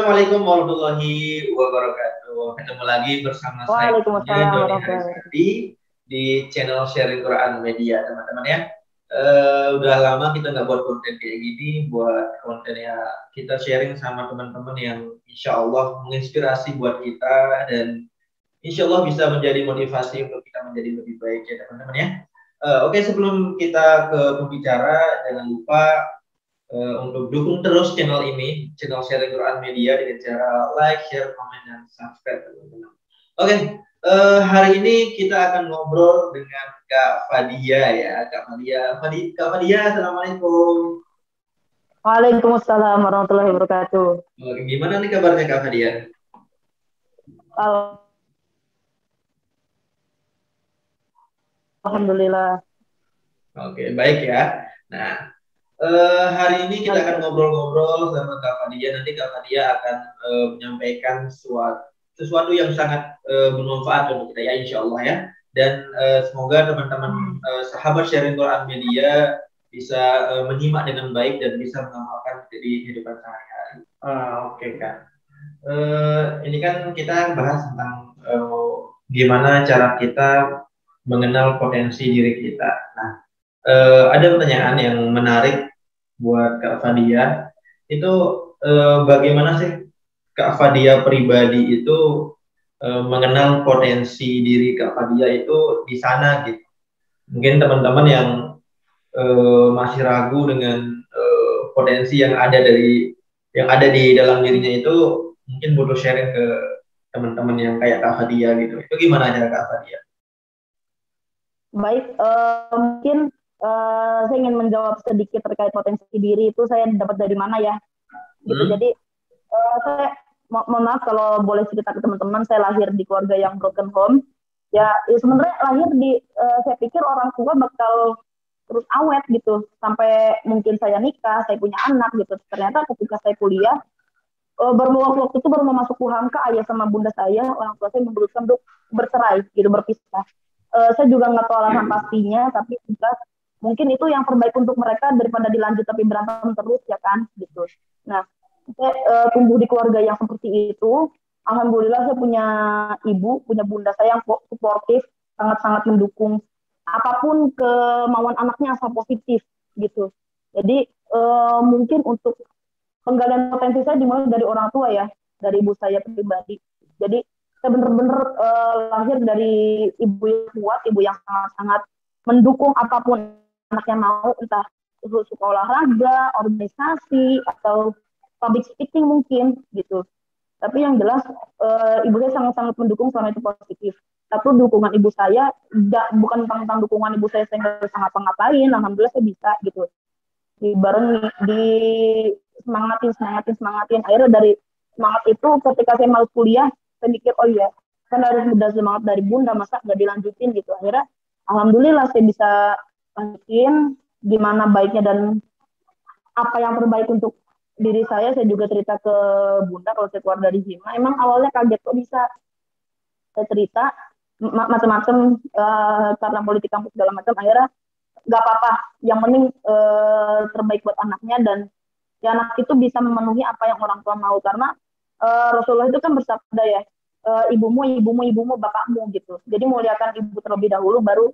Assalamualaikum warahmatullahi wabarakatuh. Ketemu lagi bersama saya Waalaikumsalam Doni warahmatullahi wabarakatuh. Harisardi di channel Sharing Quran Media, teman-teman ya. Udah lama kita nggak buat konten kayak gini, buat konten ya kita sharing sama teman-teman yang insya Allah menginspirasi buat kita dan insya Allah bisa menjadi motivasi untuk kita menjadi lebih baik ya teman-teman ya. Oke, sebelum kita ke pembicara, jangan lupa untuk dukung terus channel ini, channel Sharing Quran Media dengan cara like, share, komen, dan subscribe teman-teman. Oke, hari ini kita akan ngobrol dengan Kak Fadia ya, Kak Fadia. Kak Fadia, assalamualaikum. Waalaikumsalam warahmatullahi wabarakatuh. Gimana nih kabarnya Kak Fadia? Alhamdulillah. Oke, baik ya. Nah, hari ini kita akan ngobrol-ngobrol sama Kak Fadia. Nanti Kak Fadia akan menyampaikan sesuatu yang sangat bermanfaat untuk kita ya, insya Allah ya. Dan semoga teman-teman sahabat Sharing Quran Media bisa menyimak dengan baik dan bisa mengamalkan di kehidupan sehari-hari. Oke Kak. Ini kan kita bahas tentang gimana cara kita mengenal potensi diri kita. Nah, ada pertanyaan yang menarik buat Kak Fadia. Itu bagaimana sih Kak Fadia pribadi itu mengenal potensi diri Kak Fadia itu di sana gitu. Mungkin teman-teman yang masih ragu dengan potensi yang ada di dalam dirinya itu mungkin butuh sharing ke teman-teman yang kayak Kak Fadia gitu. Itu gimana cara Kak Fadia? Baik, mungkin saya ingin menjawab sedikit terkait potensi diri itu saya dapat dari mana ya. Gitu. Jadi saya mohon maaf kalau boleh cerita ke teman-teman, saya lahir di keluarga yang broken home. Ya sebenarnya lahir di saya pikir orang tua bakal terus awet gitu sampai mungkin saya nikah, saya punya anak gitu. Ternyata ketika saya kuliah waktu itu baru mau masuk UHAMKA, ayah sama bunda saya, orang tua saya memutuskan untuk bercerai gitu, berpisah. Saya juga nggak tahu alasan pastinya, tapi juga mungkin itu yang terbaik untuk mereka daripada dilanjut tapi berantem terus ya kan gitu. Nah, saya tumbuh di keluarga yang seperti itu. Alhamdulillah saya punya ibu, punya bunda saya yang suportif, sangat-sangat mendukung apapun kemauan anaknya asal positif gitu. Jadi mungkin untuk penggalian potensi saya dimulai dari orang tua ya, dari ibu saya pribadi. Jadi saya benar-benar lahir dari ibu yang kuat, ibu yang sangat-sangat mendukung apapun anaknya mau, entah itu suka olahraga, organisasi, atau public speaking mungkin gitu. Tapi yang jelas ibu saya sangat-sangat mendukung selama itu positif. Satu, dukungan ibu saya bukan tentang dukungan ibu saya nggak bisa ngapa-ngapain, alhamdulillah saya bisa gitu. Bareng di semangatin. Akhirnya dari semangat itu ketika saya mau kuliah, saya mikir oh iya, kan harus udah semangat dari bunda, masa nggak dilanjutin gitu. Akhirnya alhamdulillah saya bisa lanjutin gimana baiknya dan apa yang terbaik untuk diri saya juga cerita ke bunda kalau saya keluar dari Hima. Emang awalnya kaget kok bisa, saya cerita macam-macam karena politik kampus segala macam. Akhirnya nggak apa-apa, yang penting terbaik buat anaknya dan ya anak itu bisa memenuhi apa yang orang tua mau, karena Rasulullah itu kan bersabda ya, ibumu, bapakmu gitu. Jadi muliakan ibu terlebih dahulu baru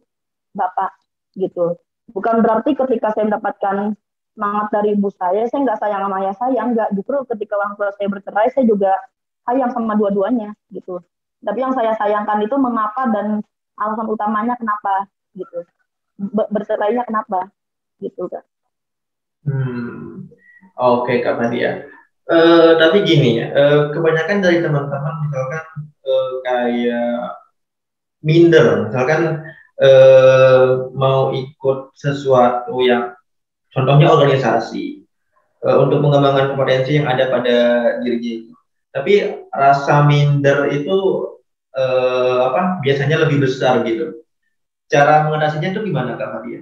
bapak gitu. Bukan berarti ketika saya mendapatkan semangat dari ibu saya nggak sayang sama ayah saya, nggak. Justru ketika orang tua saya bercerai, saya juga sayang sama dua-duanya gitu. Tapi yang saya sayangkan itu mengapa dan alasan utamanya kenapa gitu. Bercerainya kenapa gitu kan. Oke Kak Fadia. Tapi gini ya, kebanyakan dari teman-teman misalkan kayak minder, misalkan mau ikut sesuatu yang contohnya organisasi untuk mengembangkan potensi yang ada pada dirinya itu. Tapi rasa minder itu biasanya lebih besar gitu. Cara mengatasinya itu gimana Kak Fadia?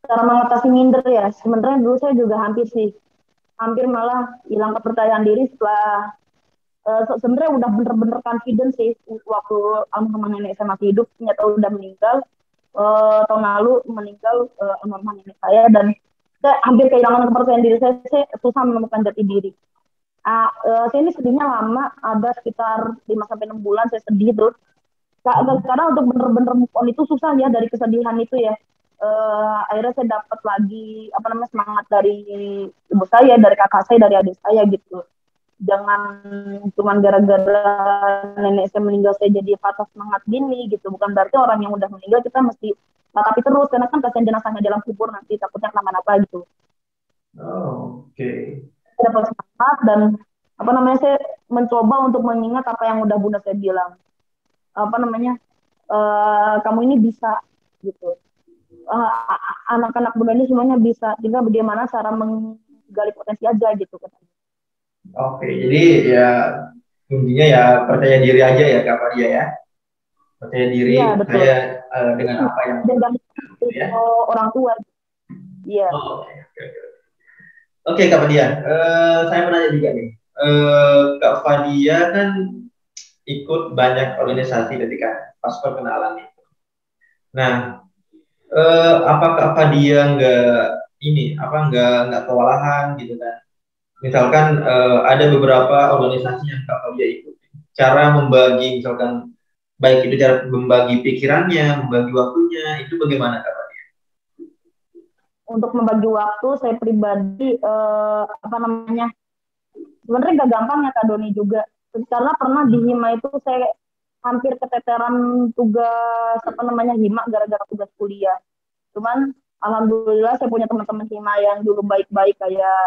Cara mengatasi minder ya, sebenarnya dulu saya juga hampir malah hilang kepercayaan diri setelah sebenarnya udah bener-bener confident sih waktu almarhum nenek saya masih hidup, ternyata udah meninggal tahun lalu meninggal almarhum nenek saya, dan saya hampir kehilangan kepercayaan diri saya susah menemukan jati diri. Saya ini sedihnya lama, ada sekitar 5 sampai 6 bulan saya sedih tuh. Karena untuk bener-bener move on itu susah ya dari kesedihan itu ya. Akhirnya saya dapat lagi apa namanya semangat dari ibu saya, dari kakak saya, dari adik saya gitu. Jangan cuman gara-gara nenek saya meninggal saya jadi patah semangat gini gitu. Bukan berarti orang yang udah meninggal kita mesti tatapi terus karena kan kasihan jenazahnya dalam kubur nanti takutnya kenapa-napa gitu. Oh, oke. Saya dapat semangat dan apa namanya saya mencoba untuk mengingat apa yang udah bunda saya bilang. Apa namanya kamu ini bisa gitu. Anak-anak muda ini semuanya bisa, tinggal bagaimana cara menggali potensi aja gitu kan. Oke, jadi ya intinya ya percaya diri aja ya Kak Fadia ya. Percaya diri Iya betul. saya dengan apa yang Dan gitu ya. orang tua. Iya. Oh, oke, oke, oke. Oke, Kak Fadia, saya mau nanya juga nih. Kak Fadia kan ikut banyak organisasi ketika pas perkenalan nih. Nah, apakah Kak Fadia nggak kewalahan gitu kan? Misalkan ada beberapa organisasi yang Kak Fadia ikut. Cara membagi misalkan baik itu cara membagi pikirannya, membagi waktunya, itu bagaimana Kak Fadia? Untuk membagi waktu saya pribadi apa namanya sebenarnya gak gampang ya Kak Doni juga karena pernah di Hima itu saya hampir keteteran tugas apa namanya Hima gara-gara tugas kuliah. Cuman alhamdulillah saya punya teman-teman Hima yang dulu baik-baik kayak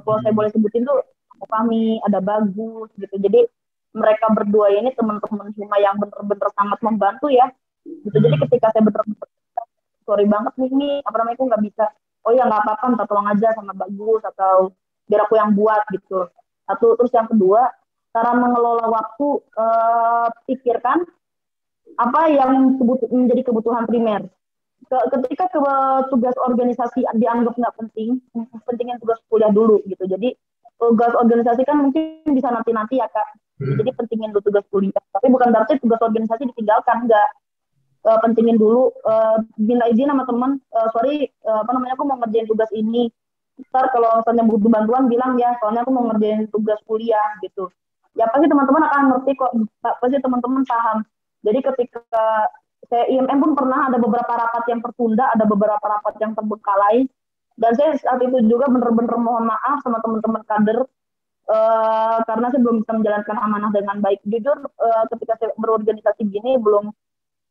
kalau saya boleh sebutin tuh kami ada bagus gitu. Jadi mereka berdua ini teman-teman Hima yang benar-benar sangat membantu ya. Gitu. Jadi ketika saya benar-benar sorry banget nih ini apa namanya aku nggak bisa. Oh ya nggak apa-apa, minta tolong aja sama bagus atau biar aku yang buat gitu. Satu terus yang kedua cara mengelola waktu pikirkan apa yang menjadi kebutuhan primer ketika tugas organisasi dianggap nggak penting, pentingnya tugas kuliah dulu gitu. Jadi tugas organisasi kan mungkin bisa nanti-nanti ya Kak. Jadi pentingin dulu tugas kuliah. Tapi bukan berarti tugas organisasi ditinggalkan, nggak. Pentingin dulu, minta izin sama teman, sorry, apa namanya aku mau ngerjain tugas ini. Ntar kalau misalnya butuh bantuan bilang ya, soalnya aku mau ngerjain tugas kuliah gitu. Ya pasti teman-teman akan ngerti kok, pasti teman-teman paham. Jadi ketika saya IMM pun pernah ada beberapa rapat yang tertunda, ada beberapa rapat yang terbengkalai, dan saya saat itu juga benar-benar mohon maaf sama teman-teman kader karena saya belum bisa menjalankan amanah dengan baik. Jujur, ketika saya berorganisasi gini belum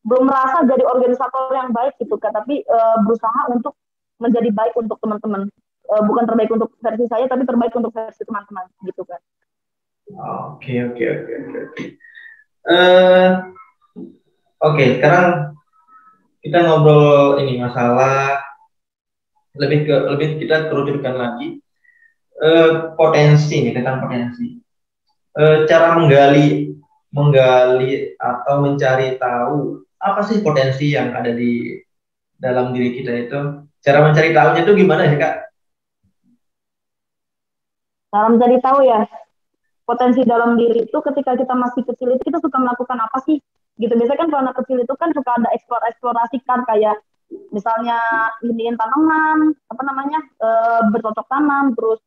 belum merasa jadi organisator yang baik gitu kan, tapi berusaha untuk menjadi baik untuk teman-teman. Bukan terbaik untuk versi saya, tapi terbaik untuk versi teman-teman gitu kan. Oke, oke, oke, oke. Eh, Oke, sekarang kita ngobrol ini masalah lebih kita kerucutkan lagi potensi nih tentang potensi. Cara menggali atau mencari tahu apa sih potensi yang ada di dalam diri kita itu. Cara mencari tahunya itu gimana sih Kak? Cara mencari tahu ya, potensi dalam diri itu ketika kita masih kecil itu kita suka melakukan apa sih? Gitu biasanya kan kalau anak kecil itu kan suka ada eksplorasi kan kayak misalnya iniin tanaman, apa namanya bercocok tanam, terus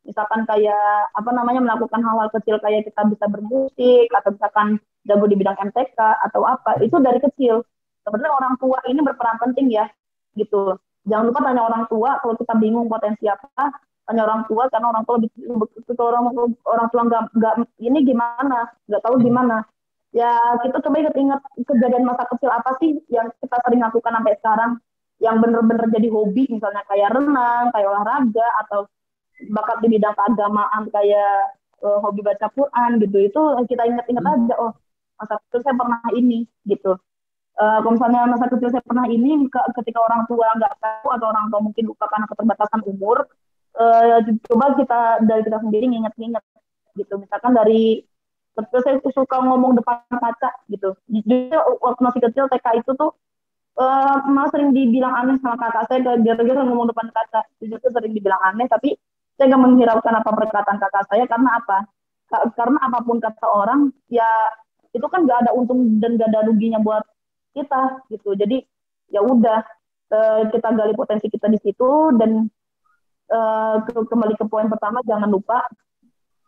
misalkan kayak apa namanya melakukan hal-hal kecil kayak kita bisa bermusik atau misalkan jago di bidang MTK atau apa itu dari kecil. Sebenarnya orang tua ini berperan penting ya gitu. Jangan lupa tanya orang tua kalau kita bingung potensi apa, tanya orang tua karena orang tua lebih orang tua nggak ini gimana nggak tahu gimana ya kita coba ingat kejadian masa kecil apa sih yang kita sering lakukan sampai sekarang yang bener-bener jadi hobi misalnya kayak renang kayak olahraga atau bakat di bidang keagamaan kayak hobi baca Quran gitu itu kita ingat-ingat aja oh masa kecil saya pernah ini gitu. Kalau misalnya masa kecil saya pernah ini ketika orang tua nggak tahu atau orang tua mungkin lupa karena keterbatasan umur coba dari kita sendiri nginget-nginget gitu misalkan dari kecil saya suka ngomong depan kaca gitu jadi waktu masih kecil TK itu tuh malah sering dibilang aneh sama kakak saya gara-gara ngomong depan kaca itu sering dibilang aneh tapi saya nggak menghiraukan apa perkataan kakak saya karena apa karena apapun kata orang ya itu kan nggak ada untung dan nggak ada ruginya buat kita gitu jadi ya udah kita gali potensi kita di situ dan kembali ke poin pertama jangan lupa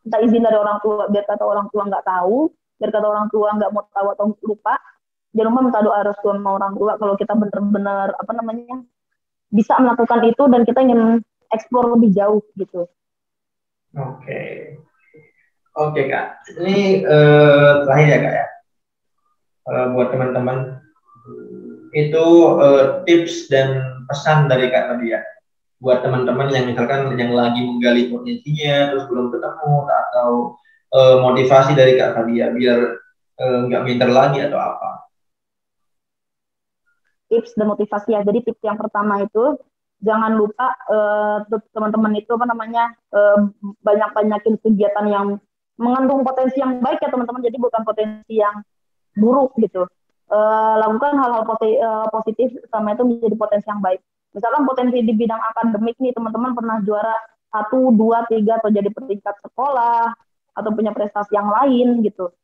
minta izin dari orang tua, biar kata orang tua nggak tahu, biar kata orang tua nggak mau tahu atau lupa. Jangan lupa minta doa restu sama orang tua kalau kita benar-benar apa namanya bisa melakukan itu dan kita ingin eksplor lebih jauh gitu. Oke. Oke Kak, ini terakhir ya Kak ya, buat teman-teman itu tips dan pesan dari Kak tadi ya, buat teman-teman yang misalkan yang lagi menggali potensinya terus belum ketemu, atau motivasi dari Kak Fadia biar nggak minder lagi atau apa. Tips dan motivasi ya. Jadi tips yang pertama itu jangan lupa teman-teman itu apa namanya banyak-banyakin kegiatan yang mengandung potensi yang baik ya teman-teman. Jadi bukan potensi yang buruk gitu. Lakukan hal-hal positif sama itu menjadi potensi yang baik. Misalkan potensi di bidang akademik nih teman-teman pernah juara 1, 2, 3 atau jadi peringkat sekolah atau punya prestasi yang lain gitu.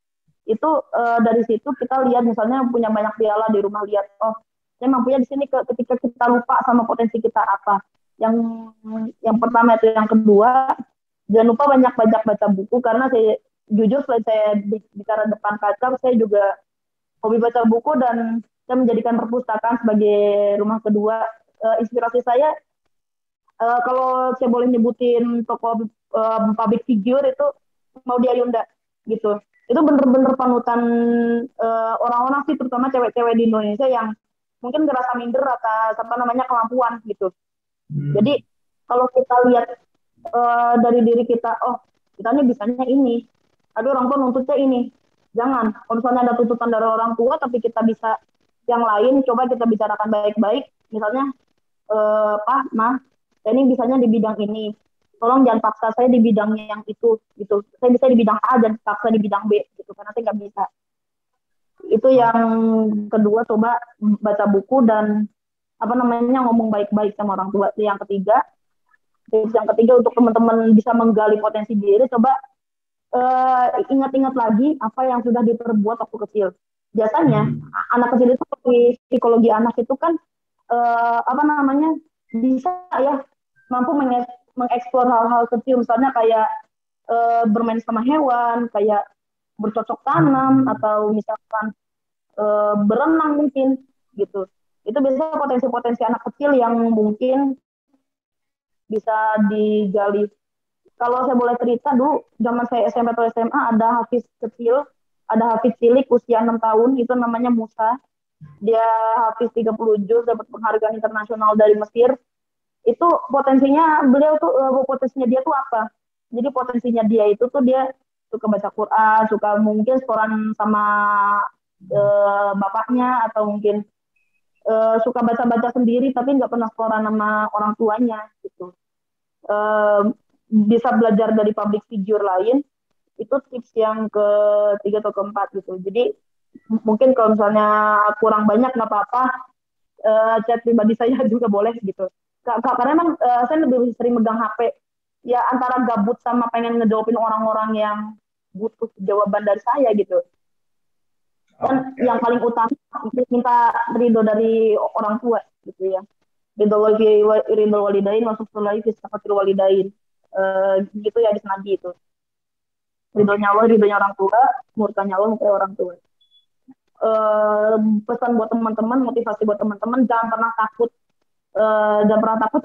Itu dari situ kita lihat misalnya punya banyak piala di rumah, lihat oh saya mampunya di sini, ketika kita lupa sama potensi kita apa. Yang pertama itu, yang kedua jangan lupa banyak-banyak baca buku, karena saya jujur selain saya bicara depan kaca, saya juga hobi baca buku dan saya menjadikan perpustakaan sebagai rumah kedua. Inspirasi saya kalau saya boleh nyebutin tokoh public figure itu Maudy Ayunda gitu. Itu bener-bener panutan orang-orang sih, terutama cewek-cewek di Indonesia yang mungkin ngerasa minder atas apa namanya kemampuan gitu. Jadi kalau kita lihat dari diri kita, oh kita nih bisanya ini, tapi orang tua nuntutnya ini. Jangan, kalau misalnya ada tuntutan dari orang tua tapi kita bisa yang lain, coba kita bicarakan baik-baik. Misalnya, Pak, Ma, saya ini bisanya di bidang ini. Tolong jangan paksa saya di bidangnya yang itu, gitu. Saya bisa di bidang A dan paksa di bidang B, gitu. Karena saya nggak bisa. Itu yang kedua, coba baca buku dan apa namanya ngomong baik-baik sama orang tua. Yang ketiga untuk teman-teman bisa menggali potensi diri, coba ingat-ingat lagi apa yang sudah diperbuat waktu kecil. Biasanya anak kecil itu, psikologi anak itu kan apa namanya bisa ya mampu mengeksplor hal-hal kecil, misalnya kayak bermain sama hewan, kayak bercocok tanam, atau misalkan berenang mungkin gitu. Itu biasanya potensi-potensi anak kecil yang mungkin bisa digali. Kalau saya boleh cerita, dulu zaman saya SMP atau SMA ada Hafiz kecil, ada Hafiz cilik usia 6 tahun, itu namanya Musa. Dia Hafiz 30 juz, dapat penghargaan internasional dari Mesir. Itu potensinya potensinya dia tuh apa? Jadi potensinya dia itu tuh dia suka baca Quran, suka mungkin setoran sama bapaknya, atau mungkin suka baca-baca sendiri tapi nggak pernah setoran sama orang tuanya gitu. Bisa belajar dari public figure lain. Itu tips yang ketiga atau keempat gitu. Jadi mungkin kalau misalnya kurang banyak nggak apa-apa, chat pribadi saya juga boleh gitu. Karena emang saya lebih sering megang HP ya, antara gabut sama pengen ngejawabin orang-orang yang butuh jawaban dari saya gitu. Dan yang paling utama minta ridho dari orang tua gitu ya. Ridho walidain, masuk sulai fisakatul walidain. Gitu ya, di Nabi itu. Ridhonya Allah, ridhonya orang tua, murkanya Allah, murka orang tua. Pesan buat teman-teman, motivasi buat teman-teman, jangan pernah takut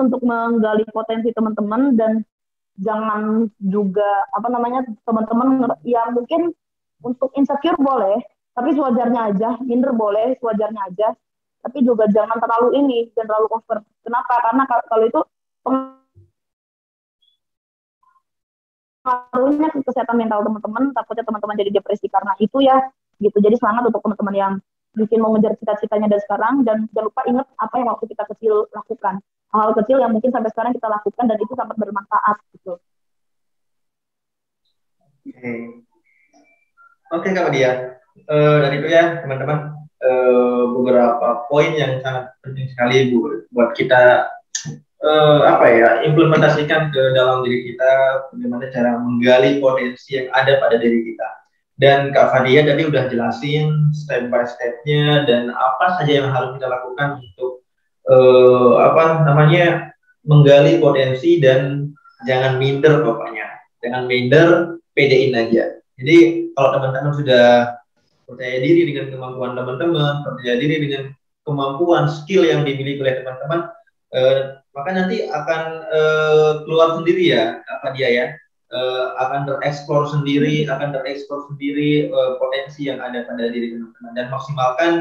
untuk menggali potensi teman-teman, dan jangan juga apa namanya teman-teman yang mungkin untuk insecure boleh, tapi sewajarnya aja, minder boleh, sewajarnya aja, tapi juga jangan terlalu over. Kenapa? Karena kalau itu pengaruhnya ke kesehatan mental teman-teman, takutnya teman-teman jadi depresi karena itu ya, gitu. Jadi semangat untuk teman-teman yang mungkin mau ngejar cita-citanya dari sekarang, dan jangan lupa ingat apa yang waktu kita kecil lakukan, hal-hal kecil yang mungkin sampai sekarang kita lakukan dan itu sangat bermanfaat gitu. Oke Kak Dia, dari itu ya teman-teman, beberapa poin yang sangat penting sekali buat kita implementasikan ke dalam diri kita, bagaimana cara menggali potensi yang ada pada diri kita. Dan Kak Fadia tadi udah jelasin step by stepnya dan apa saja yang harus kita lakukan untuk menggali potensi, dan jangan minder pokoknya. Jangan minder, pedein aja. Jadi kalau teman-teman sudah percaya diri dengan kemampuan teman-teman, percaya diri dengan kemampuan skill yang dimiliki oleh teman-teman, maka nanti akan keluar sendiri ya apa dia ya, akan tereksplor sendiri potensi yang ada pada diri teman-teman dan maksimalkan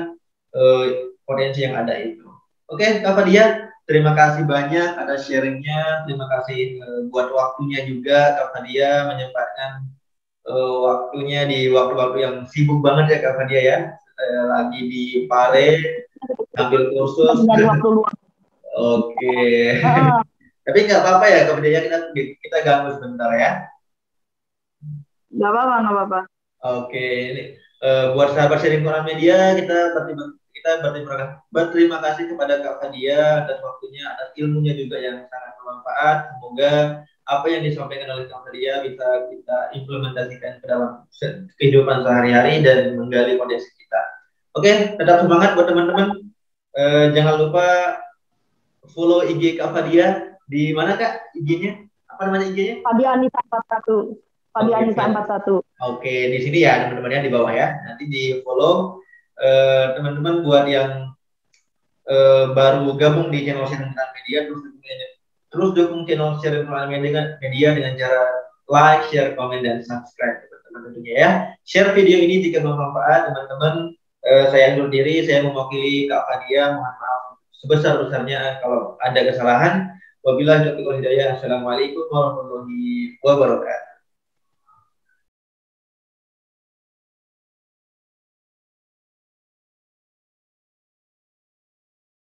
potensi yang ada itu. Oke, Kak Fadia, terima kasih banyak atas sharingnya, terima kasih buat waktunya juga Kak Fadia menyempatkan waktunya di waktu-waktu yang sibuk banget ya Kak Fadia ya, lagi di Pare ambil kursus. Nyari waktu luang. Oke. Tapi nggak apa-apa ya Kak Fadia, kita ganggu sebentar ya. Nggak apa-apa, nggak apa-apa. Oke, ini buat sahabat sharing Quran Media, berterima kasih kepada Kak Fadia atas waktunya, atas ilmunya juga yang sangat bermanfaat. Semoga apa yang disampaikan oleh Kak Fadia bisa kita implementasikan ke dalam kehidupan sehari-hari dan menggali potensi kita. Oke, tetap semangat buat teman-teman. Jangan lupa follow IG Kak Fadia. Di mana Kak IG-nya? Apa namanya IG-nya? Fadia Anissa 41. Fadia Anissa 41. Oke, di sini ya teman-teman ya, di bawah ya. Nanti di follow teman-teman buat yang baru gabung di channel Sharing Quran Media, terus dukung channel Sharing Quran Media dengan cara like, share, komen, dan subscribe teman-teman tentunya ya. Share video ini jika bermanfaat teman-teman. Saya undur diri, saya mewakili Kak Fadia, mohon maaf sebesar-besarnya kalau ada kesalahan. Wabillahi taufiq wal hidayah. Assalamualaikum warahmatullahi wabarakatuh.